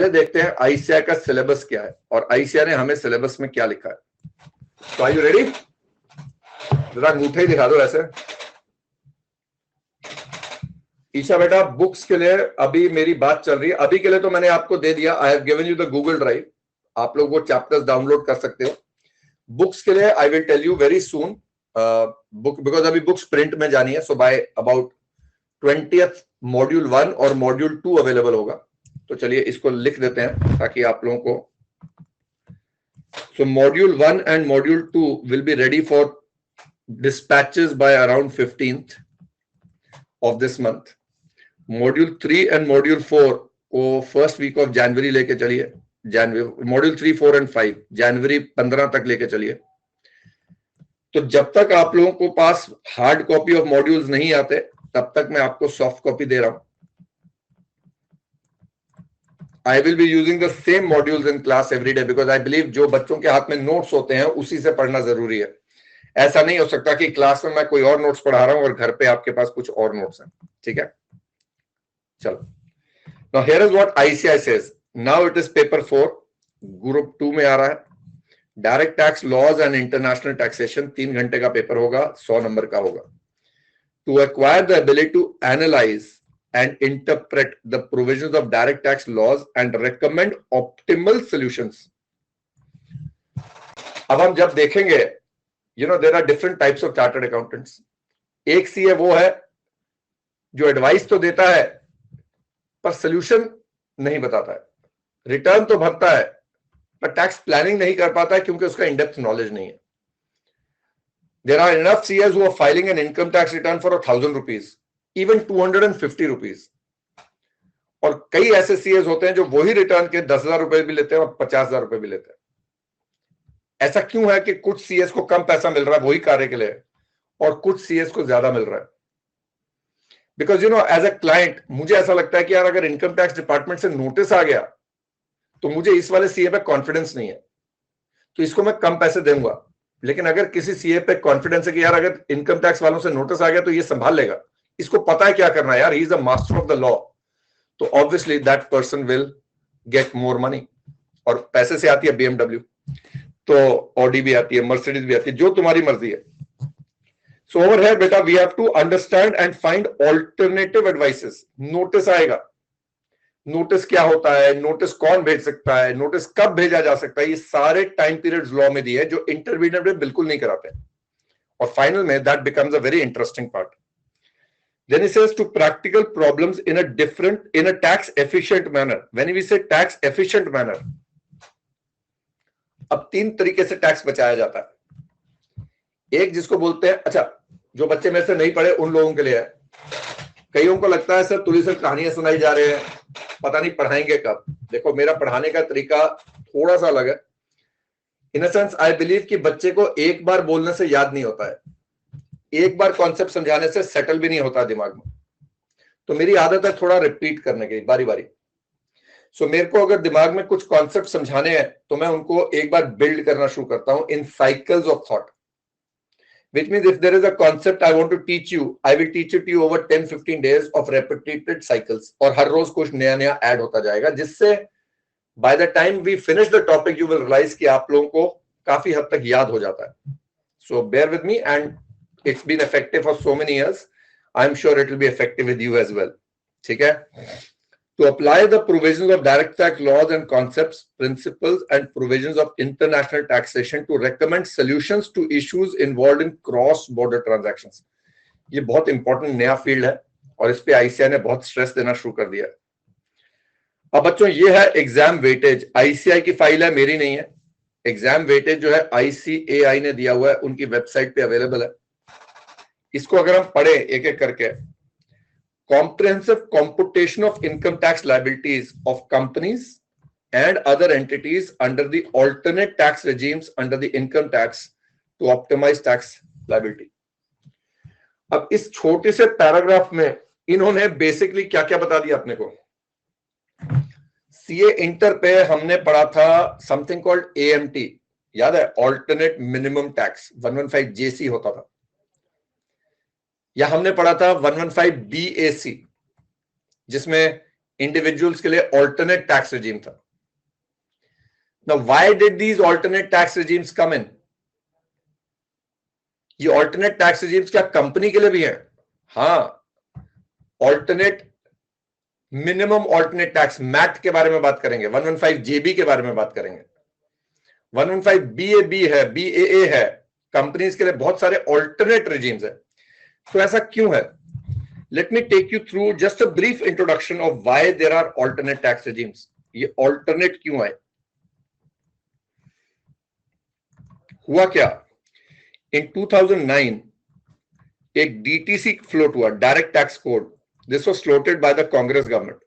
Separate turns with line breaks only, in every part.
पहले देखते हैं आईसीआई का सिलेबस क्या है और आईसीआई ने हमें सिलेबस में क्या लिखा है। तो आर यू रेडी? जरा अंगूठे ही दिखा दो ऐसे। ईशा बेटा, बुक्स के लिए अभी मेरी बात चल रही है, अभी के लिए तो मैंने आपको दे दिया, I have given you the Google drive, आप लोग वो चैप्टर्स डाउनलोड कर सकते हो। बुक्स के लिए I will tell you very soon book, because अभी बुक्स प्रिंट में जानी है, सो बाय अबाउट 20th मॉड्यूल 1 और मॉड्यूल 2 अवेलेबल होगा। तो चलिए इसको लिख देते हैं ताकि आप लोगों को, so module 1 and module 2 will be ready for dispatches by around 15th of this month. Module 3 and module 4 को फर्स्ट वीक ऑफ जनवरी लेके चलिए, जनवरी मॉड्यूल 3, 4 एंड 5 जनवरी 15 तक लेके चलिए। तो जब तक आप लोगों को पास हार्ड कॉपी ऑफ मॉड्यूल्स नहीं आते तब तक मैं आपको सॉफ्ट कॉपी दे रहा हूं। I will be using the same modules in class every day because I believe जो बच्चों के हाथ में नोट्स होते हैं उसी से पढ़ना जरूरी है। ऐसा नहीं हो सकता कि क्लास में मैं कोई और नोट्स पढ़ा रहा हूं और घर पे आपके पास कुछ और नोट्स हैं। ठीक है, चलो। Now here is what ICI says. Now it is paper 4, group 2 में आ रहा है। Direct tax laws and international taxation 3 घंटे का पेपर होगा, 100 नंबर का होगा। To acquire the ability to analyse and interpret the provisions of direct tax laws and recommend optimal solutions. अब हम जब देखेंगे, there are different types of chartered accountants. एक सीए वो है जो एडवाइस तो देता है पर सोल्यूशन नहीं बताता है, रिटर्न तो भरता है पर टैक्स प्लानिंग नहीं कर पाता है क्योंकि उसका इन-डेप्थ नॉलेज नहीं है। There are enough CAs who are filing an income tax return for 1,000 rupees. Even 250 rupees, और कई ऐसे सीएस होते हैं जो वही रिटर्न के 10,000 रुपए भी लेते हैं और 50,000 रुपए भी लेते हैं। ऐसा क्यों है कि कुछ सीएस को कम पैसा मिल रहा है वही कार्य के लिए और कुछ सीएस को ज्यादा मिल रहा है? बिकॉज एज अ क्लाइंट मुझे ऐसा लगता है कि यार अगर इनकम टैक्स डिपार्टमेंट से नोटिस आ गया तो मुझे इस वाले सीए पे कॉन्फिडेंस नहीं है, तो इसको मैं कम पैसे दूंगा। लेकिन अगर किसी सीए पे कॉन्फिडेंस है कि यार अगर इनकम टैक्स वालों से नोटिस आ गया तो ये संभाल लेगा, इसको पता है क्या करना है यार, he is a master of the law, तो obviously that person will get more money. और पैसे से आती है बीएमडब्ल्यू, तो ऑडी भी आती है, मर्सिडीज भी आती है, जो तुम्हारी मर्जी है। सो ओवर हियर बेटा we have to understand and find alternative advices. Notice आएगा, नोटिस क्या होता है, नोटिस कौन भेज सकता है, नोटिस कब भेजा जा सकता है, ये सारे टाइम पीरियड्स लॉ में दिए जो इंटरमीडिएट में बिल्कुल नहीं कराते। और फाइनल में that becomes a very interesting part. Then he says to practical problems in a tax efficient manner. When we say tax efficient manner, अब 3 तरीके से टैक्स बचाया जाता है। एक जिसको बोलते हैं, अच्छा जो बच्चे में से नहीं पढ़े उन लोगों के लिए है। कईयों को लगता है सर तुली सर कहानियां सुनाई जा रहे हैं, पता नहीं पढ़ाएंगे कब। देखो मेरा पढ़ाने का तरीका थोड़ा सा अलग है। इन अ सेंस आई बिलीव कि बच्चे को एक बार बोलने से याद नहीं होता है, एक बार कॉन्सेप्ट समझाने से सेटल भी नहीं होता दिमाग में। तो मेरी आदत है थोड़ा रिपीट करने की, बारी बारी। सो मेरे को अगर दिमाग में कुछ कॉन्सेप्ट समझाने हैं तो मैं उनको एक बार बिल्ड करना शुरू करता हूं in cycles of thought, which means if there is a concept I want to teach you, I will teach it to you over 10-15 days of repeated cycles, और हर रोज कुछ नया नया ऐड होता जाएगा, जिससे by the time we finish the topic you will realize कि आप लोगों को काफी हद तक याद हो जाता है। So bear with me, and it's been effective for so many years. I'm sure it will be effective with you as well. ठीक है? To apply the provisions of direct tax laws and concepts, principles and provisions of international taxation to recommend solutions to issues involved in cross-border transactions. ये बहुत important नया field है और इस पे ICI ने बहुत स्ट्रेस देना शुरू कर दिया है। अब बच्चों ये है एग्जाम वेटेज, आईसीआई की फाइल है, मेरी नहीं है। एग्जाम वेटेज जो है आईसीएआई ने दिया हुआ है, उनकी वेबसाइट पे अवेलेबल है। इसको अगर हम पढ़े एक एक करके, comprehensive computation of income tax liabilities of companies and other entities under the alternate tax regimes under the income tax to optimize tax liability. अब इस छोटे से पैराग्राफ में इन्होंने बेसिकली क्या क्या बता दिया अपने को। सीए इंटर पे हमने पढ़ा था समथिंग कॉल्ड एएमटी, याद है, ऑल्टरनेट मिनिमम टैक्स, 115 जेसी होता था, या हमने पढ़ा था 115 बीएसी जिसमें इंडिविजुअल्स के लिए ऑल्टरनेट टैक्स रिजीम था। Now, why did these alternate tax regimes come in? ये alternate tax regimes क्या कंपनी के लिए भी है? हाँ, alternate minimum alternate tax MAT के बारे में बात करेंगे, 115JB के बारे में बात करेंगे, 115BAB है, BAA है, कंपनीज के लिए बहुत सारे ऑल्टरनेट रिजीम्स है। तो ऐसा क्यों है? Let me take you through just a brief introduction of why there are alternate tax regimes. ये ऑल्टरनेट क्यों आए? हुआ क्या, इन 2009 एक डीटीसी फ्लोट हुआ, direct tax code. This was floated by the Congress government.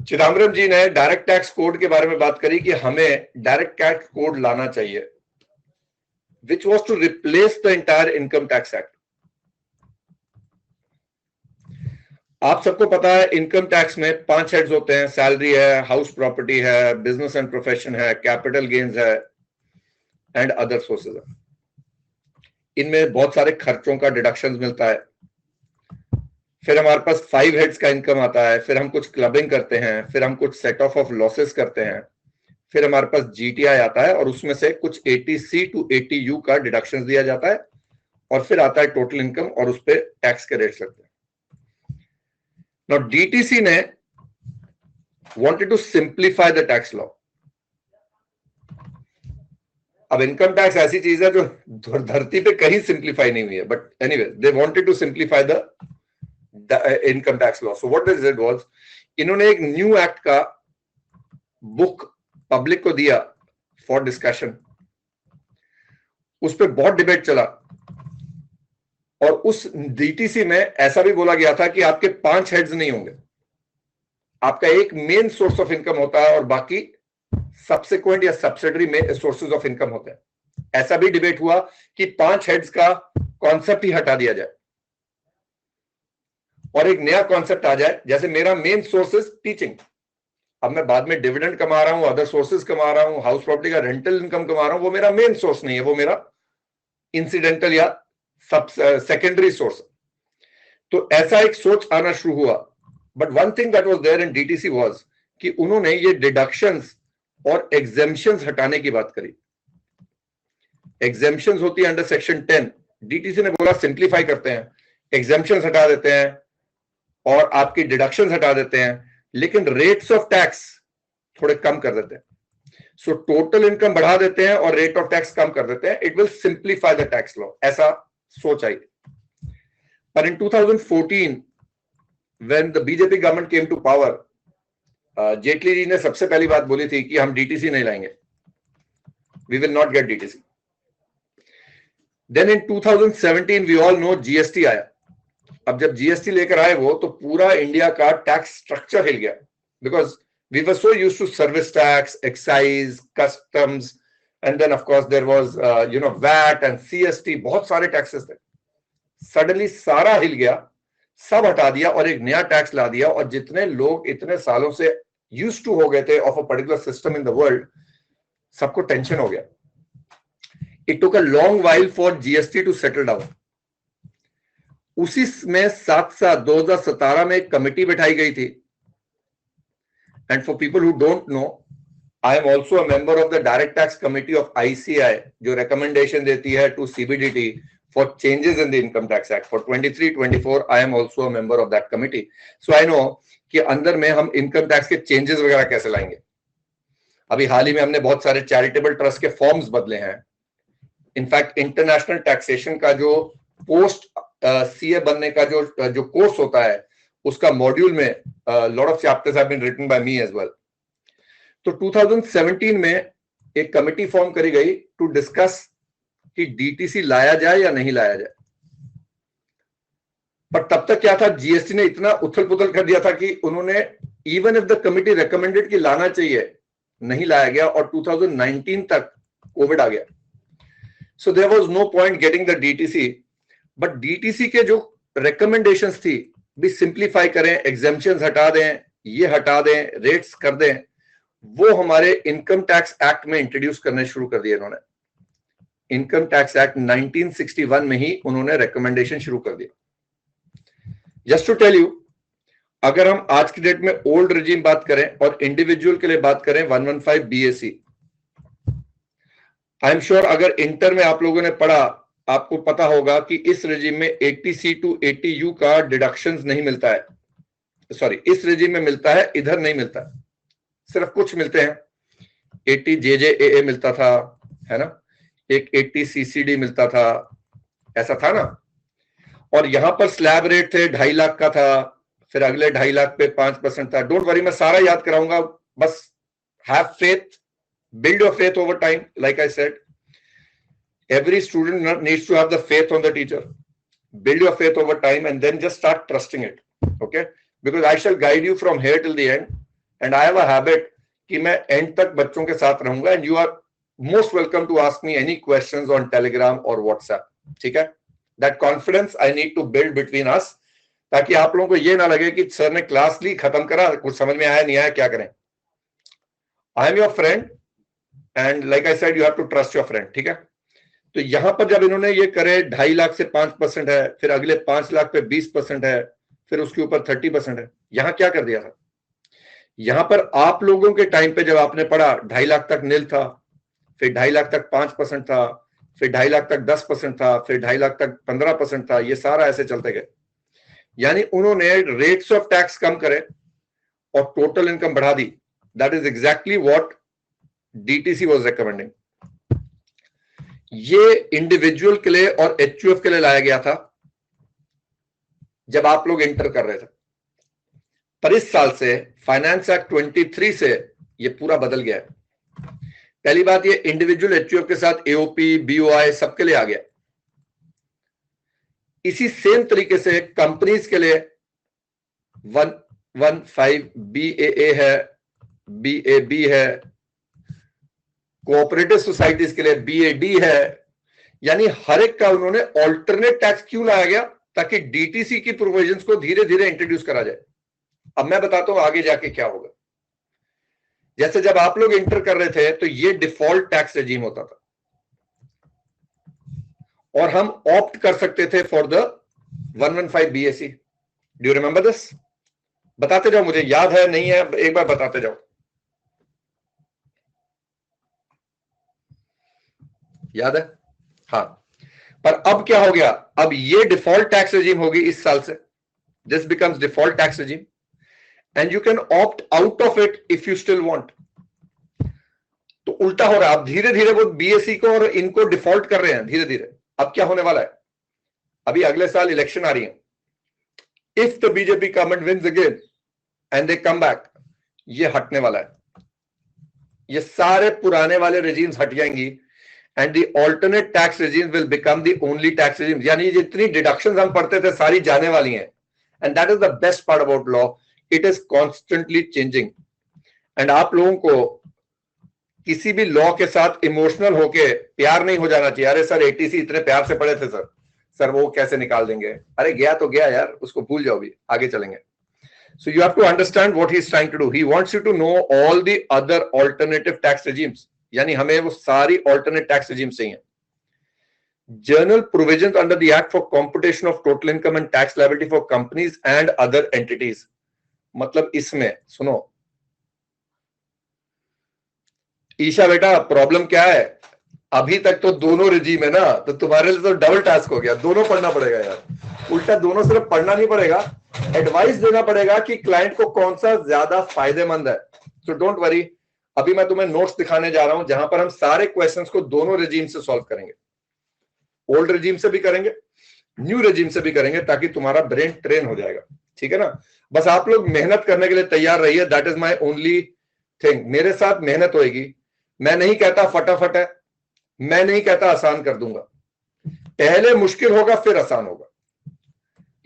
Chidambaram ji ने डायरेक्ट टैक्स कोड के बारे में बात करी कि हमें डायरेक्ट टैक्स कोड लाना चाहिए, which was to replace the entire income tax act. आप सबको पता है इनकम टैक्स में 5 हेड्स होते हैं, सैलरी है, हाउस प्रॉपर्टी है, बिजनेस एंड प्रोफेशन है, कैपिटल गेन्स है एंड अदर सोर्सेज है। इनमें बहुत सारे खर्चों का डिडक्शन मिलता है। फिर हमारे पास 5 हेड्स का इनकम आता है, फिर हम कुछ क्लबिंग करते हैं, फिर हम कुछ सेट ऑफ लॉसेस करते हैं, फिर हमारे पास जीटीआई आता है और उसमें से कुछ 80C to 80U का डिडक्शन दिया जाता है, और फिर आता है टोटल इनकम और उस पर टैक्स के रेट्स लगते हैं। Now DTC ने wanted to simplify the tax law. अब इनकम टैक्स ऐसी चीज है जो धरती पे कहीं सिंप्लीफाई नहीं हुई है, but anyway they wanted to simplify the income tax law. So what they did was, इन्होंने एक न्यू एक्ट का बुक पब्लिक को दिया फॉर डिस्कशन। उस पर बहुत डिबेट चला और उस डीटीसी में ऐसा भी बोला गया था कि आपके 5 हेड्स नहीं होंगे, आपका एक मेन सोर्स ऑफ इनकम होता है और बाकी सब्सिक्वेंट या सब्सिडरी में सोर्सेज ऑफ इनकम होते हैं। ऐसा भी डिबेट हुआ कि 5 हेड्स का कॉन्सेप्ट ही हटा दिया जाए और एक नया कॉन्सेप्ट आ जाए, जैसे मेरा मेन सोर्स इज टीचिंग, अब मैं बाद में डिविडेंड कमा रहा हूं, अदर सोर्सेज कमा रहा हूं, हाउस प्रॉपर्टी का रेंटल इनकम कमा रहा हूं, वो मेरा मेन सोर्स नहीं है, वो मेरा इंसिडेंटल या सेकेंडरी सोर्स। तो ऐसा एक सोच आना शुरू हुआ। But one thing that was there in DTC was कि उन्होंने ये डिडक्शंस और एग्जेम्पशंस हटाने की बात करी। एग्जेम्पशंस होती है अंडर सेक्शन 10, डीटीसी ने बोला सिंप्लीफाई करते हैं, एग्जेम्पशंस हटा देते हैं और आपकी डिडक्शंस हटा देते हैं, लेकिन रेट्स ऑफ टैक्स थोड़े कम कर देते हैं। सो टोटल इनकम बढ़ा देते हैं और रेट ऑफ टैक्स कम कर देते हैं। It will simplify the tax law, ऐसा सोच आई। पर इन 2014 when the BJP government came to power, Jaitley ji ने सबसे पहली बात बोली थी कि हम डीटीसी नहीं लाएंगे, we will not get DTC. Then in 2017 we all know GST आया। अब जब GST लेकर आए वो, तो पूरा इंडिया का टैक्स स्ट्रक्चर हिल गया, because we were so used to service tax, excise, customs, and then of course there was VAT and CST, बहुत सारे टैक्सेस थे। सडनली सारा हिल गया, सब हटा दिया और एक नया टैक्स ला दिया, और जितने लोग इतने सालों से यूज्ड टू हो गए थे of a particular system in the world, सबको टेंशन हो गया। It took a long while for GST to settle down. उसी में साथ साथ 2017 में एक कमिटी बिठाई गई थी, and for people who don't know, I am also a member of the direct tax committee of ICI, जो रिकमेंडेशन देती है to CBDT for changes in the income tax act for 23-24. I am also a member of that committee, so I know कि अंदर में हम income tax के changes वगैरह कैसे लाएंगे। अभी हाल ही में हमने बहुत सारे चैरिटेबल ट्रस्ट के फॉर्म्स बदले हैं। इनफैक्ट इंटरनेशनल टैक्सेशन का जो पोस्ट CA बनने का जो कोर्स होता है, उसका मॉड्यूल में lot of chapters have been written by me as well. तो 2017 में एक कमिटी फॉर्म करी गई टू डिस्कस कि डीटीसी लाया जाए या नहीं लाया जाए। पर तब तक क्या था, जीएसटी ने इतना उथल पुथल कर दिया था कि उन्होंने, even if the committee recommended कि लाना चाहिए, नहीं लाया गया, और 2019 तक कोविड आ गया। So there was no point getting the DTC. But DTC के जो रिकमेंडेशंस थी, भी सिंप्लीफाई करें, एग्जेम्पशंस हटा दें, ये हटा दें, रेट्स कर दें, वो हमारे इनकम टैक्स एक्ट में इंट्रोड्यूस करने शुरू कर दिए इन्होंने। इनकम टैक्स एक्ट 1961 में ही उन्होंने रिकमेंडेशन शुरू कर दिया। जस्ट टू टेल यू, अगर हम आज की डेट में ओल्ड रिजीम बात करें और इंडिविजुअल के लिए बात करें 115 BAC, आई एम श्योर अगर इंटर में आप लोगों ने पढ़ा, आपको पता होगा कि इस रिजीम में 80C to 80U का डिडक्शंस नहीं मिलता है। सॉरी, इस रिजीम में मिलता है, इधर नहीं मिलता है, सिर्फ कुछ मिलते हैं। 80 JJAA मिलता था, है ना, एक 80 CCD मिलता था, ऐसा था ना। और यहां पर स्लैब रेट थे 2.5 लाख का था, फिर अगले 2.5 लाख पे 5% था। डोंट वरी, मैं सारा याद कराऊंगा, बस have faith, build your faith over time. Like I said, every student needs to have the faith on the teacher. Build your faith over time and then just start trusting it. Okay, because I shall guide you from here till the end, and I have a habit कि मैं end तक बच्चों के साथ रहूंगा, and you are most welcome to ask me any questions on Telegram or WhatsApp. ठीक है, that confidence I need to build between us, ताकि आप लोगों को ये ना लगे कि सर ने क्लास ली, खत्म करा, कुछ समझ में आया नहीं आया, क्या करें। I am your friend and like I said, you have to trust your friend. ठीक है, तो यहां पर जब इन्होंने ये करे 2.5 लाख से 5% है, फिर अगले 5 लाख पे 20% है, फिर उसके ऊपर 30% है। यहां क्या कर दिया था, यहां पर आप लोगों के टाइम पे जब आपने पढ़ा 2.5 लाख तक नील था, फिर 2.5 लाख तक 5% था, फिर 2.5 लाख तक 10% था, फिर 2.5 लाख तक 15% था, ये सारा ऐसे चलते गए। यानी उन्होंने रेट्स ऑफ टैक्स कम करे और टोटल इनकम बढ़ा दी। That is exactly what DTC was recommending. ये इंडिविजुअल के लिए और HUF के लिए लाया गया था जब आप लोग इंटर कर रहे थे, पर इस साल से फाइनेंस एक्ट 23 से ये पूरा बदल गया है। पहली बात, ये इंडिविजुअल HUF के साथ AOP, BOI सबके लिए आ गया। इसी सेम तरीके से कंपनीज के लिए 115 BAA है, BAB है, कोऑपरेटिव सोसाइटीज के लिए BAD है। यानी हर एक का उन्होंने ऑल्टरनेट टैक्स क्यों लाया गया, ताकि DTC की प्रोविजंस को धीरे धीरे इंट्रोड्यूस करा जाए। अब मैं बताता हूं आगे जाके क्या होगा। जैसे जब आप लोग इंटर कर रहे थे तो ये डिफॉल्ट टैक्स रेजीम होता था और हम ऑप्ट कर सकते थे for the 115 BAC। Do you remember this? बताते जाओ, मुझे याद है नहीं है, एक बार बताते जाओ। याद है? हाँ, पर अब क्या हो गया, अब ये डिफॉल्ट टैक्स रेजिम होगी इस साल से। This becomes default tax regime and you can opt out of it if you still want. तो उल्टा हो रहा है, अब धीरे धीरे वो BAC को और इनको डिफॉल्ट कर रहे हैं धीरे धीरे। अब क्या होने वाला है, अभी अगले साल इलेक्शन आ रही है, if the BJP government wins again and they come back, ये हटने वाला है। ये सारे पुराने वाले रेजिम्स हट जाएंगी and the alternate tax regime will become the only tax regime। यानी जितनी डिडक्शंस हम पढ़ते थे सारी जाने वाली हैं। and that is the best part about law, it is constantly changing। and आप लोगों को किसी भी लॉ के साथ इमोशनल होके प्यार नहीं हो जाना चाहिए। अरे सर 80C इतने प्यार से पढ़े थे सर वो कैसे निकाल देंगे, अरे गया तो गया यार, उसको भूल जाओ, भी आगे चलेंगे। so you have to understand what he is trying to do, he wants you to know all the other alternative tax regimes। यानी हमें वो सारी ऑल्टरनेट टैक्स रेजिम चाहिए। General provisions under the act for computation of total income and tax liability for companies and other entities. मतलब इसमें सुनो ईशा बेटा, problem क्या है, अभी तक तो दोनों रेजिम है ना, तो तुम्हारे लिए तो डबल टास्क हो गया, दोनों पढ़ना पड़ेगा यार। उल्टा दोनों सिर्फ पढ़ना नहीं पड़ेगा, एडवाइस देना पड़ेगा कि क्लाइंट को कौन सा ज्यादा फायदेमंद है। सो डोंट वरी, अभी मैं तुम्हें नोट्स दिखाने जा रहा हूं जहां पर हम सारे क्वेश्चंस को दोनों रेजिम से सॉल्व करेंगे। ओल्ड रेजिम से भी करेंगे, न्यू रेजिम से भी करेंगे, ताकि तुम्हारा ब्रेन ट्रेन हो जाएगा। ठीक है ना, बस आप लोग मेहनत करने के लिए तैयार रहिए, that is my only thing. मेरे साथ मेहनत होगी। मैं नहीं कहता फटाफट है, मैं नहीं कहता आसान कर दूंगा, पहले मुश्किल होगा फिर आसान होगा।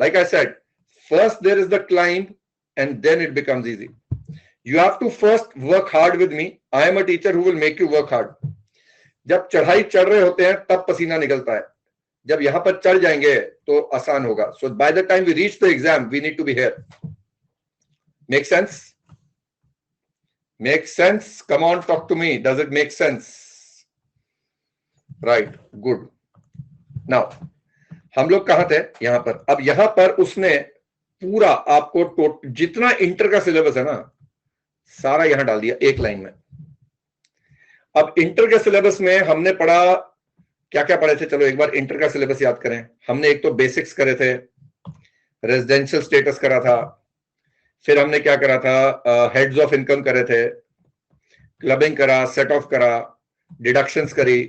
Like I said, first there is the climb and then it becomes easy. You have to first work hard with me. I am a teacher who will make you work hard. जब चढ़ाई चढ़ रहे होते हैं तब पसीना निकलता है, जब यहां पर चढ़ जाएंगे तो आसान होगा। So by the time we reach the exam, we need to be here. Make sense? Make sense? Come on, talk to me. Does it make sense? Right. Good. Now, हम लोग कहां थे? यहां पर। अब यहां पर उसने पूरा आपको जितना इंटर का सिलेबस है ना, सारा यहां डाल दिया एक लाइन में। अब इंटर के सिलेबस में हमने पढ़ा, क्या क्या पढ़े थे, चलो एक बार इंटर का सिलेबस याद करें। हमने एक तो बेसिक्स करे थे, रेजिडेंशियल स्टेटस करा था, फिर हमने क्या करा था, हेड्स ऑफ इनकम करे थे, क्लबिंग करा, सेट ऑफ करा, डिडक्शंस करी,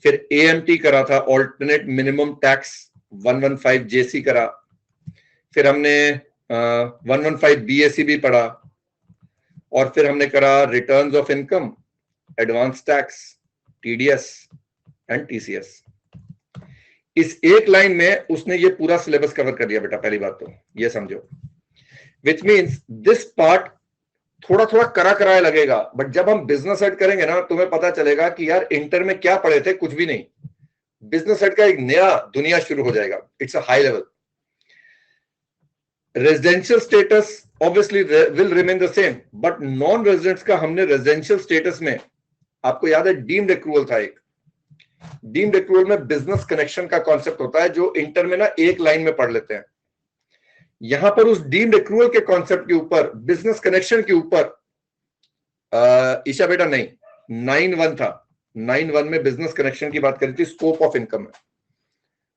फिर एएमटी करा था, ऑल्टरनेट मिनिमम टैक्स 115 जेसी करा, फिर हमने 115 बीएसी भी पढ़ा, और फिर हमने करा returns of income, advance tax, TDS and TCS. इस एक लाइन में उसने ये पूरा सिलेबस कवर कर दिया बेटा। पहली बात तो ये समझो, विच मीन्स दिस पार्ट थोड़ा थोड़ा करा कराया लगेगा, बट जब हम बिजनेस सेट करेंगे ना, तुम्हें पता चलेगा कि यार इंटर में क्या पढ़े थे, कुछ भी नहीं। बिजनेस सेट का एक नया दुनिया शुरू हो जाएगा। It's a high level. Residential status obviously will remain the same, but non residents का हमने रेजिडेंशियल स्टेटस में, आपको याद है डीम्ड एक्रूवल था एक, डीम्ड एक्रूवल में बिजनेस कनेक्शन का कॉन्सेप्ट होता है, जो इंटर में ना एक लाइन में पढ़ लेते हैं। यहां पर उस डीम्ड एक्रूवल के कॉन्सेप्ट के ऊपर, बिजनेस कनेक्शन के ऊपर, ईशा बेटा नहीं, 9-1 था, 9-1 में बिजनेस कनेक्शन की बात करी थी, स्कोप ऑफ इनकम में।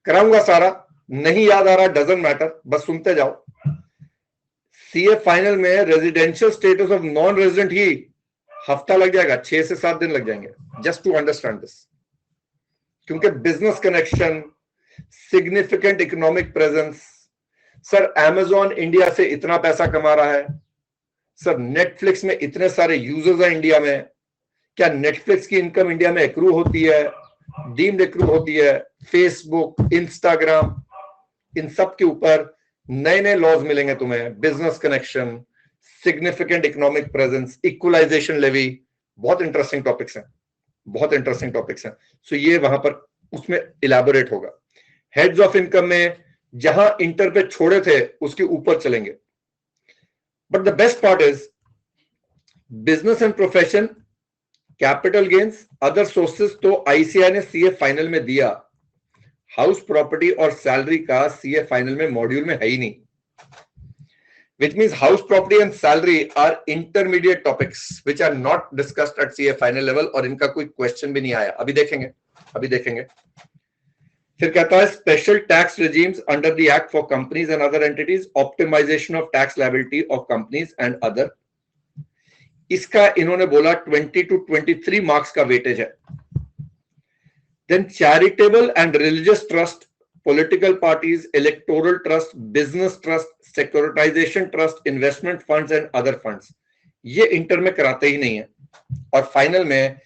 कराऊंगा सारा, नहीं याद आ रहा डजंट मैटर, बस सुनते जाओ। सीए फाइनल में residential status of non resident ही हफ्ता लग जाएगा, 6 से 7 दिन लग जाएंगे, जस्ट टू अंडरस्टैंड दिस। क्योंकि business connection, significant economic presence, sir Amazon India से इतना पैसा कमा रहा है, सर नेटफ्लिक्स में इतने सारे यूजर्स हैं इंडिया में, क्या नेटफ्लिक्स की इनकम इंडिया में एक्रू होती है, डीम्ड एक्रू होती है, फेसबुक, इंस्टाग्राम, इन सब के ऊपर नए नए लॉज मिलेंगे तुम्हें। Business connection, significant economic presence, equalisation levy, बहुत इंटरेस्टिंग टॉपिक्स हैं, बहुत इंटरेस्टिंग टॉपिक्स हैं। सो ये वहां पर उसमें इलेबोरेट होगा। हेड्स ऑफ इनकम में जहां इंटर पे छोड़े थे उसके ऊपर चलेंगे। But the best part is business and profession, capital gains, other sources तो आईसीआई ने सीए फाइनल में दिया। हाउस प्रॉपर्टी और सैलरी का सीए फाइनल में मॉड्यूल में है ही नहीं, which means house property and salary are intermediate topics which are not discussed at CA final level, और इनका कोई क्वेश्चन भी नहीं आया। अभी देखेंगे, अभी देखेंगे। फिर कहता है special tax regimes under the act for companies and other entities, optimization of tax liability of companies and other। इसका इन्होंने बोला 20 to 23 मार्क्स का वेटेज है। Then charitable and religious trust, political parties, electoral trust, business trust, securitization trust, investment funds and other funds, ये inter में कराते ही नहीं है। और फाइनल में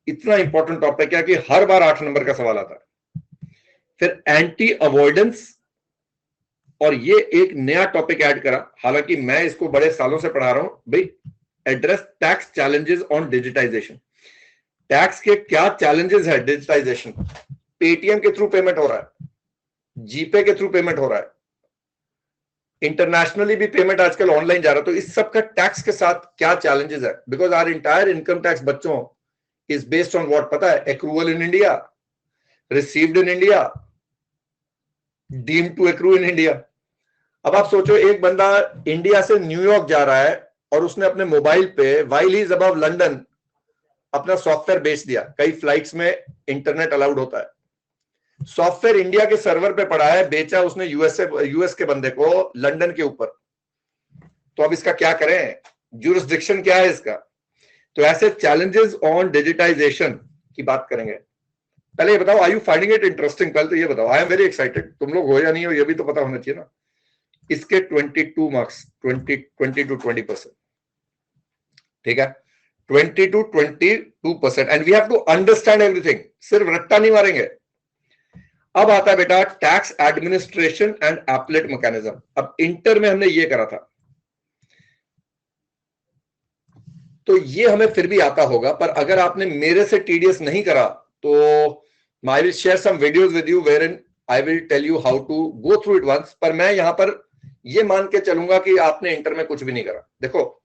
इतना इंपॉर्टेंट टॉपिक है कि हर बार 8 नंबर का सवाल आता है। फिर एंटी अवॉइडेंस, और ये एक नया टॉपिक ऐड करा, हालांकि मैं इसको बड़े सालों से पढ़ा रहा हूं भाई, address tax challenges on digitisation. Tax के क्या चैलेंजेस है डिजिटाइजेशन? पेटीएम के थ्रू पेमेंट हो रहा है, जीपे के थ्रू पेमेंट हो रहा है, इंटरनेशनली भी पेमेंट आजकल ऑनलाइन जा रहा है। तो इस सब का टैक्स के साथ क्या चैलेंजेस है? Because our entire income tax बच्चों इज बेस्ड ऑन व्हाट, पता है? Accrual in India, received in India, deemed to accrue in India. अब आप सोचो, एक बंदा इंडिया से न्यूयॉर्क जा रहा है और उसने अपने मोबाइल पे while he is above London अपना सॉफ्टवेयर बेच दिया। कई फ्लाइट्स में इंटरनेट अलाउड होता है, सॉफ्टवेयर इंडिया के सर्वर पे पड़ा है, बेचा उसने यूएस के बंदे को लंदन के ऊपर। तो अब इसका क्या करें? ज्यूरिसडिक्शन क्या है इसका? तो ऐसे चैलेंजेस ऑन डिजिटाइजेशन की बात करेंगे। पहले ये बताओ, are you finding it interesting? पहले तो ये बताओ, आई एम वेरी एक्साइटेड। तुम लोग हो या नहीं हो ये भी तो पता होना चाहिए ना। इसके 22 मार्क्स, 20 to 20%, ठीक है, 20 to 22%, and we have to understand everything, सिर्फ रट्टा नहीं मारेंगे। अब आता है बेटा tax administration and appellate mechanism. अब इंटर में हमने ये करा था, तो ये हमें फिर भी आता होगा, पर अगर आपने मेरे से टीडीएस नहीं करा तो I will share some videos with you wherein I will tell you how to go through it once. पर मैं यहां पर ये मान के चलूंगा कि आपने इंटर में कुछ भी नहीं करा। देखो,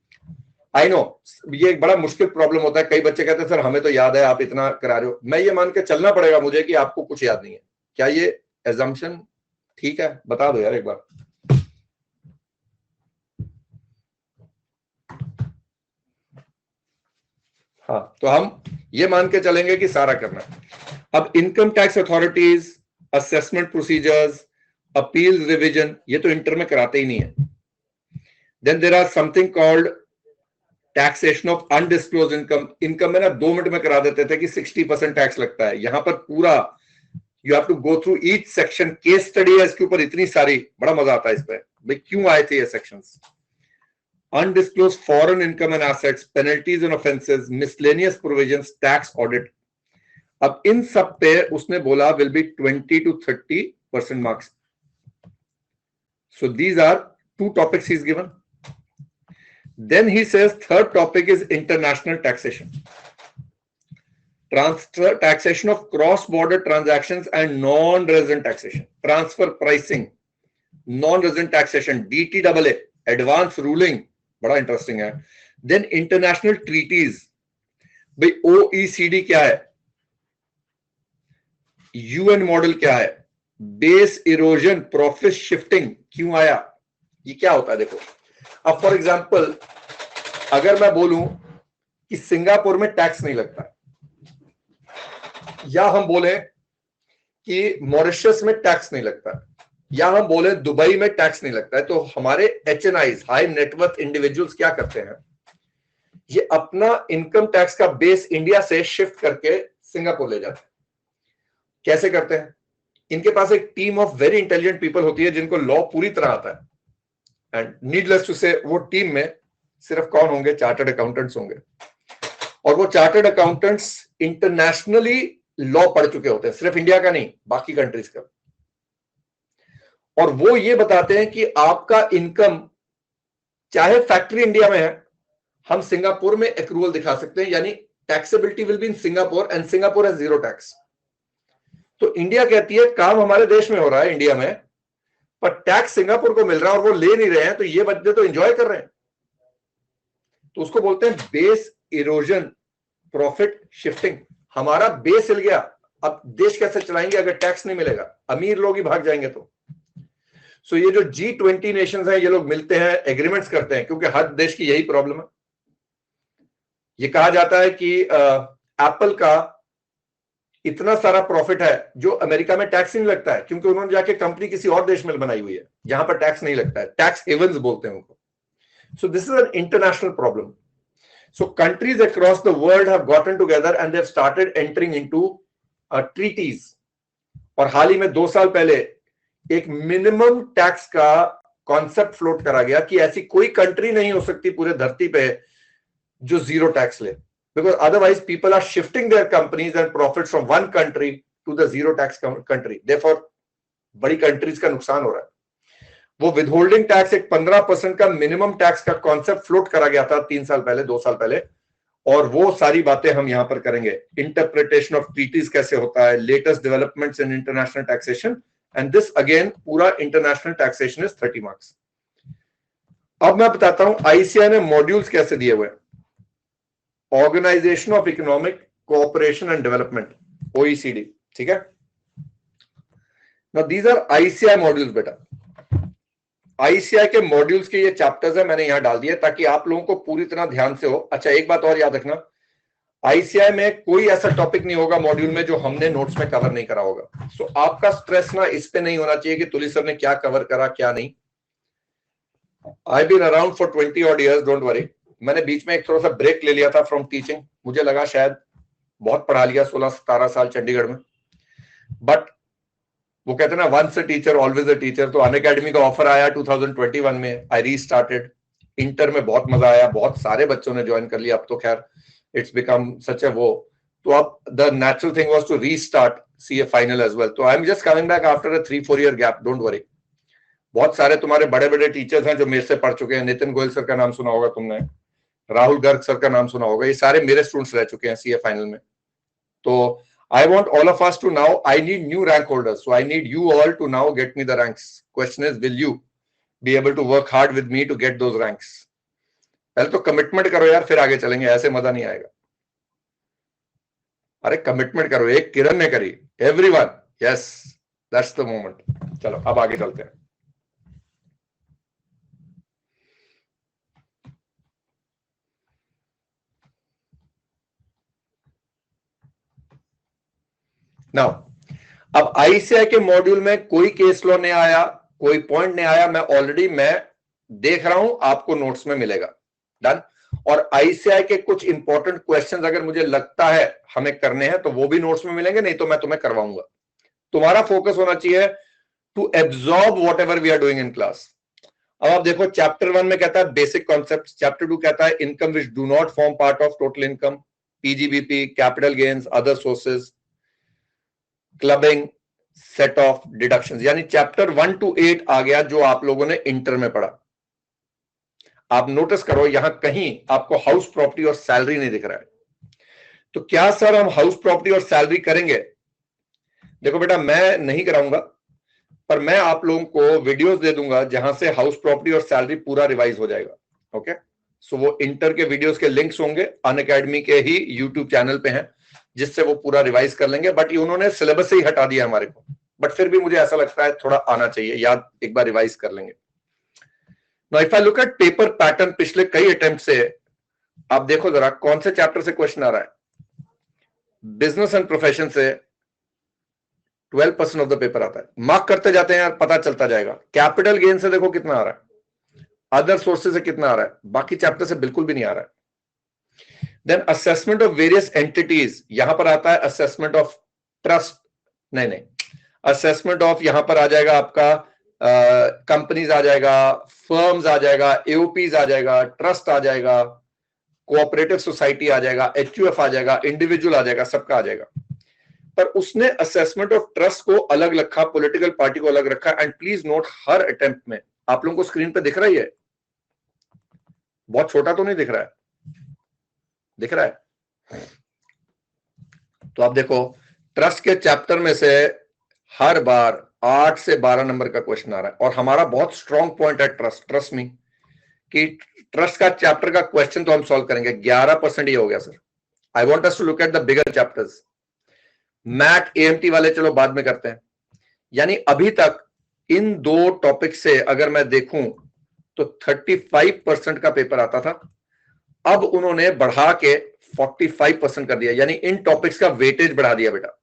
आई नो ये एक बड़ा मुश्किल प्रॉब्लम होता है। कई बच्चे कहते हैं सर हमें तो याद है, आप इतना करा रहे हो। मैं ये मान के चलना पड़ेगा मुझे कि आपको कुछ याद नहीं है। क्या ये एजम्पशन ठीक है? बता दो यार एक बार। हाँ, तो हम ये मान के चलेंगे कि सारा करना है। अब income tax authorities, assessment procedures, appeal revision, ये तो इंटर में कराते ही नहीं है। Then there are something called taxation of undisclosed income. Income में ना 2 मिनट में करा देते थे कि 60% टैक्स लगता है। यहां पर पूरा you have to go through each section, case study है इसके ऊपर इतनी सारी, बड़ा मजा आता है इस पे भाई, क्यों आए थे ये sections. Undisclosed foreign income and assets, penalties and offences, miscellaneous provisions, tax audit. अब इन सब पे उसने बोला will be 20 to 30% marks. So these are 2 topics he's given. Then he says third topic is international taxation. Transfer taxation of cross-border transactions and non-resident taxation. Transfer pricing, non-resident taxation, DTAA, advance ruling, बड़ा interesting है। Then international treaties, भाई OECD क्या है, UN model क्या है, base erosion, profit shifting क्यों आया, ये क्या होता है देखो। अब फॉर एग्जांपल अगर मैं बोलूं कि सिंगापुर में टैक्स नहीं लगता, या हम बोले कि मॉरिशस में टैक्स नहीं लगता, या हम बोले दुबई में टैक्स नहीं लगता है, तो हमारे HNIs, हाई नेटवर्थ इंडिविजुअल्स क्या करते हैं, ये अपना इनकम टैक्स का बेस इंडिया से शिफ्ट करके सिंगापुर ले जाते हैं। कैसे करते हैं, इनके पास एक team of very intelligent people होती है जिनको लॉ पूरी तरह आता है। एंड नीडलेस टू से वो टीम में सिर्फ कौन होंगे, चार्टर्ड अकाउंटेंट्स होंगे। और वो चार्टर्ड अकाउंटेंट्स इंटरनेशनली लॉ पढ़ चुके होते हैं, सिर्फ इंडिया का नहीं, बाकी कंट्रीज का। और वो ये बताते हैं कि आपका इनकम चाहे फैक्ट्री इंडिया में है, हम सिंगापुर में एक्रूवल दिखा सकते हैं, यानी taxability will be in Singapore and Singapore has 0 tax. तो इंडिया कहती है काम हमारे देश में हो रहा है इंडिया में, पर टैक्स सिंगापुर को मिल रहा है और वो ले नहीं रहे हैं, तो ये बच्चे तो एंजॉय कर रहे हैं। तो उसको बोलते हैं बेस इरोजन, प्रॉफिट शिफ्टिंग। हमारा बेस हिल गया, अब देश कैसे चलाएंगे अगर टैक्स नहीं मिलेगा, अमीर लोग ही भाग जाएंगे। तो सो ये जो G20 नेशंस हैं, ये लोग मिलते हैं, एग्रीमेंट्स करते हैं, क्योंकि हर देश की यही प्रॉब्लम है। ये कहा जाता है कि एप्पल का इतना सारा प्रॉफिट है जो अमेरिका में टैक्स नहीं लगता है, क्योंकि उन्होंने जाके कंपनी किसी और देश में बनाई हुई है जहां पर टैक्स नहीं लगता है, टैक्स हेवंस बोलते हैं उनको। So this is an international problem. So countries across the world have gotten together and they have started entering into treaties. और हाल ही में 2 साल पहले एक मिनिमम टैक्स का कॉन्सेप्ट फ्लोट करा गया कि ऐसी कोई कंट्री नहीं हो सकती पूरे धरती पे जो 0 टैक्स ले, because otherwise people are shifting their companies and profits from one country to the 0 tax country. Therefore बड़ी कंट्रीज का नुकसान हो रहा है। वो विदहोल्डिंग टैक्स, एक 15% का मिनिमम टैक्स का कॉन्सेप्ट फ्लोट करा गया था 3 साल पहले, 2 साल पहले, और वो सारी बातें हम यहां पर करेंगे। इंटरप्रिटेशन ऑफ ट्रीटीज कैसे होता है, latest developments in international taxation, and this again पूरा इंटरनेशनल टैक्सेशन इज 30 मार्क्स। अब मैं बताता हूं ICAI ने मॉड्यूल्स कैसे दिए हुए हैं। Organisation of Economic Cooperation and Development, OECD, ठीक है। Now these are ICAI modules बेटा। ICAI के मॉड्यूल्स के ये चैप्टर्स है, मैंने यहां डाल दिए ताकि आप लोगों को पूरी तरह ध्यान से हो। अच्छा, एक बात और याद रखना, ICAI में कोई ऐसा टॉपिक नहीं होगा मॉड्यूल में जो हमने नोट्स में कवर नहीं करा होगा। सो आपका स्ट्रेस ना इस पे नहीं होना चाहिए कि तुली सर ने क्या कवर करा क्या नहीं। I been around for 20 odd years, don't worry. मैंने बीच में एक थोड़ा सा ब्रेक ले लिया था फ्रॉम टीचिंग, मुझे लगा शायद बहुत पढ़ा लिया 16-17 साल चंडीगढ़ में, बट वो कहते हैं ना once a teacher always a teacher. तो अनअकैडमी का ऑफर आया 2021 में, आई रीस्टार्टेड। इंटर में बहुत मजा आया, बहुत सारे बच्चों ने ज्वाइन कर लिया, अब तो खैर इट्स बिकम सच ए वो। तो अब the natural thing was to restart CA final as well. तो I am just coming back after a 3-4 year gap, don't worry. बहुत सारे तुम्हारे बड़े बड़े टीचर्स हैं जो मेरे से पढ़ चुके हैं। नितिन गोयल सर का नाम सुना होगा तुमने, राहुल गर्ग सर का नाम सुना होगा, ये सारे मेरे स्टूडेंट्स रह चुके हैं CA फाइनल में। तो I want all of us to now, I need new rank holders, so I need you all to now get me the ranks. Question is, will you be able to work hard with me to get those ranks? पहले तो commitment करो यार, फिर आगे चलेंगे, ऐसे मजा नहीं आएगा। अरे कमिटमेंट करो, एक किरण ने करी, everyone, yes, that's the moment. चलो अब आगे चलते हैं। नाउ अब आईसीआई के मॉड्यूल में कोई केस लॉ नहीं आया, कोई पॉइंट नहीं आया, मैं देख रहा हूं, आपको नोट्स में मिलेगा। डन। और आईसीआई के कुछ इंपॉर्टेंट क्वेश्चंस अगर मुझे लगता है हमें करने हैं तो वो भी नोट्स में मिलेंगे, नहीं तो मैं तुम्हें करवाऊंगा। तुम्हारा फोकस होना चाहिए to absorb whatever we are doing in class. अब आप देखो, चैप्टर 1 में कहता है बेसिक कॉन्सेप्ट, चैप्टर 2 कहता है income which do not form part of total income, PGBP, capital gains, other sources, clubbing, set of deductions. यानी chapter 1 to 8 आ गया जो आप लोगों ने इंटर में पढ़ा। आप नोटिस करो यहां कहीं आपको हाउस प्रॉपर्टी और सैलरी नहीं दिख रहा है। तो क्या सर हम हाउस प्रॉपर्टी और सैलरी करेंगे? देखो बेटा, मैं नहीं कराऊंगा, पर मैं आप लोगों को वीडियोस दे दूंगा जहां से हाउस प्रॉपर्टी और सैलरी पूरा रिवाइज हो जाएगा। ओके, सो वो इंटर के वीडियोस के लिंक्स होंगे अनअकैडमी के ही यूट्यूब चैनल पे हैं, जिससे वो पूरा रिवाइज कर लेंगे। बट ये उन्होंने सिलेबस से ही हटा दिया हमारे को, बट फिर भी मुझे ऐसा लगता है थोड़ा आना चाहिए, याद एक बार रिवाइज कर लेंगे। Now if I look at paper pattern पिछले कई अटेम्प्ट से, आप देखो जरा कौन से चैप्टर से क्वेश्चन आ रहा है। बिजनेस एंड प्रोफेशन से 12% ऑफ द पेपर आता है, मार्क करते जाते हैं यार, पता चलता जाएगा। कैपिटल गेन से देखो कितना आ रहा है, अदर सोर्सेज से कितना आ रहा है, बाकी चैप्टर से बिल्कुल भी नहीं आ रहा है। Then assessment of various entities, यहां पर आता है असेसमेंट ऑफ ट्रस्ट, नहीं, असेसमेंट ऑफ यहां पर आ जाएगा आपका कंपनीज आ जाएगा, फर्म्स आ जाएगा, एओपीज आ जाएगा, ट्रस्ट आ जाएगा, कोऑपरेटिव सोसाइटी आ जाएगा, एचयूएफ आ जाएगा, इंडिविजुअल आ जाएगा, सबका आ जाएगा। पर उसने असेसमेंट ऑफ ट्रस्ट को अलग रखा, पॉलिटिकल पार्टी को अलग रखा। And please note, her attempt में आप लोगों को स्क्रीन पे दिख रहा है, बहुत छोटा तो नहीं दिख रहा है, दिख रहा है? तो आप देखो, ट्रस्ट के चैप्टर में से हर बार 8 से 12 नंबर का क्वेश्चन आ रहा है, और हमारा बहुत स्ट्रॉन्ग पॉइंट है ट्रस्ट मी, कि ट्रस्ट का चैप्टर का क्वेश्चन तो हम सॉल्व करेंगे। 11% ये हो गया sir. I want us to look at the bigger chapters. MAT AMT वाले चलो बाद में करते हैं। यानी अभी तक इन दो टॉपिक से अगर मैं देखूं तो 35% का पेपर आता था, अब उन्होंने बढ़ा के 45% कर दिया, यानी इन टॉपिक्स का वेटेज बढ़ा दिया बेटा।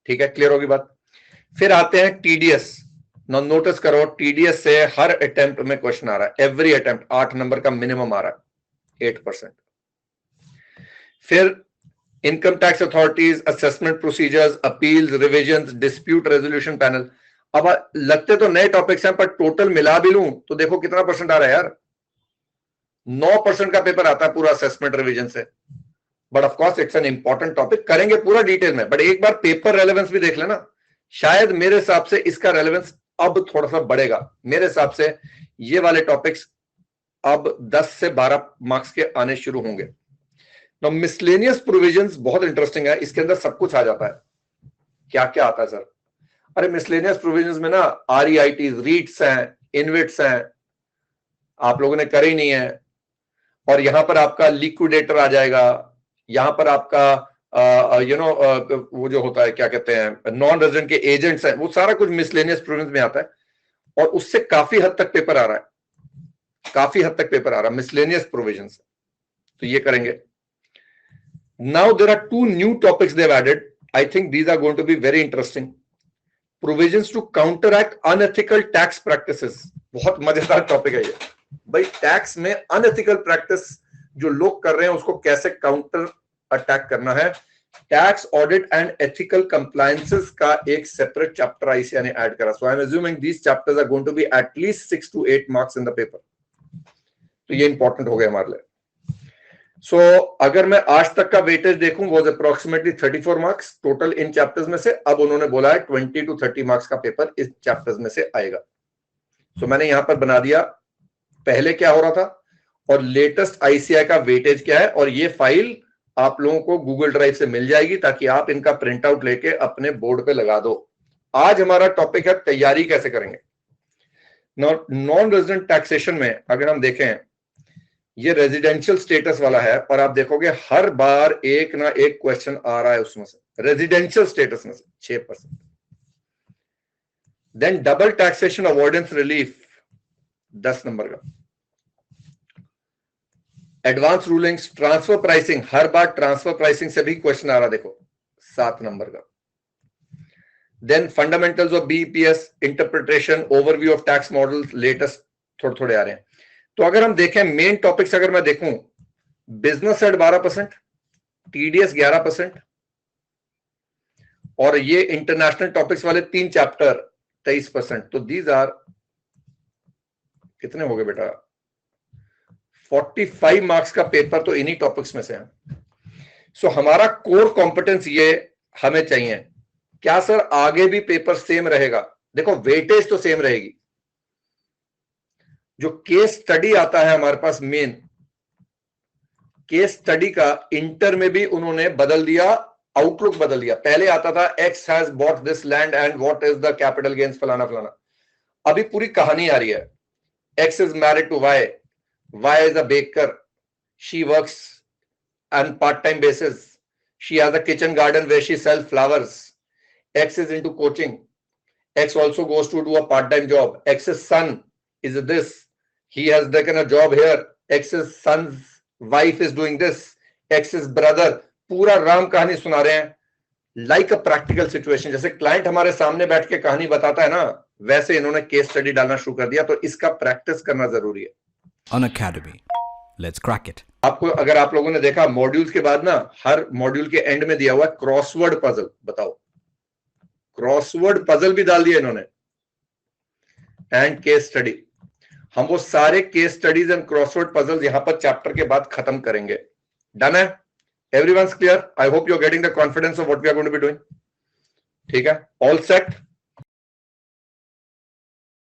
ठीक है, क्लियर होगी बात? फिर आते हैं टीडीएस। नोटिस करो, टीडीएस से हर अटेम्प्ट में क्वेश्चन आ रहा है, एवरी अटेम्प्ट 8 नंबर का मिनिमम आ रहा है, 8%। फिर income tax authorities, assessment procedures, appeals, revisions, dispute resolution panel. अब लगते तो नए टॉपिक्स हैं, पर टोटल मिला भी लूं तो देखो कितना परसेंट आ रहा है यार, 9% का पेपर आता है पूरा असेसमेंट रिवीजन से। But of course it's an important topic, करेंगे पूरा डिटेल में, बट एक बार पेपर रेलेवेंस भी देख लेना। शायद मेरे हिसाब से इसका रेलेवेंस अब थोड़ा सा बढ़ेगा। मेरे हिसाब से ये वाले टॉपिक्स अब 10 से 12 मार्क्स के आने शुरू होंगे। नाउ मिसलेनियस प्रोविजंस बहुत इंटरेस्टिंग है, इसके अंदर सब कुछ आ जाता है। क्या क्या आता है सर? अरे मिसलेनियस प्रोविजंस में ना आरईआईटीज, रीट्स हैं, इनविट्स हैं, आप लोगों ने करे ही नहीं है। और यहां पर आपका लिक्विडेटर आ जाएगा, यहां पर आपका वो जो होता है क्या कहते हैं, नॉन रेजिडेंट के एजेंट्स हैं, वो सारा कुछ मिसलेनियस प्रोविजंस में आता है। और उससे काफी हद तक पेपर आ रहा है, काफी हद तक पेपर आ रहा है मिसलेनियस प्रोविजंस। तो ये करेंगे। Now there are 2 new topics they've added. I think these are going to be very interesting. Provisions to counteract unethical tax practices. बहुत मजेदार टॉपिक है ये भाई। टैक्स में अनएथिकल प्रैक्टिस जो लोग कर रहे हैं उसको कैसे काउंटर अटैक करना है। Tax audit and ethical compliances का एक सेपरेट चैप्टर आईसीआई ने ऐड करा। So I am assuming these chapters are going to be at least 6 to 8 marks in the paper. तो ये इंपॉर्टेंट हो गया हमारे लिए। सो अगर मैं आज तक का वेटेज देखूं, वो अप्रोक्सीमेटली 34 मार्क्स टोटल इन चैप्टर्स में से। अब उन्होंने बोला है 20 to 30 मार्क्स का पेपर इस चैप्टर्स में से आएगा। सो मैंने यहां पर बना दिया पहले क्या हो रहा था और लेटेस्ट आईसीआई का वेटेज क्या है, और ये फाइल आप लोगों को गूगल ड्राइव से मिल जाएगी ताकि आप इनका प्रिंट आउट लेके अपने बोर्ड पे लगा दो। आज हमारा टॉपिक है तैयारी कैसे करेंगे। नॉन रेजिडेंट टैक्सेशन में अगर हम देखें, ये रेजिडेंशियल स्टेटस वाला है, और आप देखोगे हर बार एक ना एक क्वेश्चन आ रहा है उसमें से, रेजिडेंशियल स्टेटस में से 6%। Then double taxation avoidance relief 10 number का। एडवांस रूलिंग्स, ट्रांसफर प्राइसिंग, हर बार ट्रांसफर प्राइसिंग से भी क्वेश्चन आ रहा, देखो 7 नंबर का। Then fundamentals of BEPS, interpretation, overview of tax models, latest थोड़े थोड़े आ रहे हैं। तो अगर हम देखें मेन टॉपिक्स, अगर मैं देखूं, बिजनेस एट 12%, टीडीएस 11%, और ये इंटरनेशनल टॉपिक्स वाले 3 चैप्टर 23%। तो दीज आर कितने हो गए बेटा, 45 मार्क्स का पेपर तो इन्हीं टॉपिक्स में से है। सो हमारा कोर कॉम्पिटेंस ये हमें चाहिए। क्या सर आगे भी पेपर सेम रहेगा? देखो वेटेज तो सेम रहेगी। जो केस स्टडी आता है हमारे पास, मेन केस स्टडी का इंटर में भी उन्होंने बदल दिया, आउटलुक बदल दिया। पहले आता था X has bought this land and what is the capital gains फलाना फलाना। अभी पूरी कहानी आ रही है। X is married to Y, Y is a baker, she works on part-time basis, she has a kitchen garden where she sells flowers, X is into coaching, X also goes to do a part-time job, X's son is this, he has taken a job here, X's son's wife is doing this, X's brother, पूरा राम कहानी सुना रहे हैं like a practical situation. जैसे client हमारे सामने बैठ के कहानी बताता है ना, वैसे इन्होंने केस स्टडी डालना शुरू कर दिया। तो इसका प्रैक्टिस करना जरूरी है।
Unacademy, let's crack it.
आपको, अगर आप लोगों ने देखा मॉड्यूल्स के बाद ना, हर मॉड्यूल के एंड में दिया हुआ क्रॉसवर्ड पजल। बताओ, क्रॉसवर्ड पजल भी डाल दिया इन्होंने, एंड केस स्टडी। हम वो सारे case studies and crossword puzzles यहां पर चैप्टर के बाद खत्म करेंगे। डन है? Everyone's clear? I hope you are getting the confidence of what we are going to be doing. ठीक है, ऑल सेट।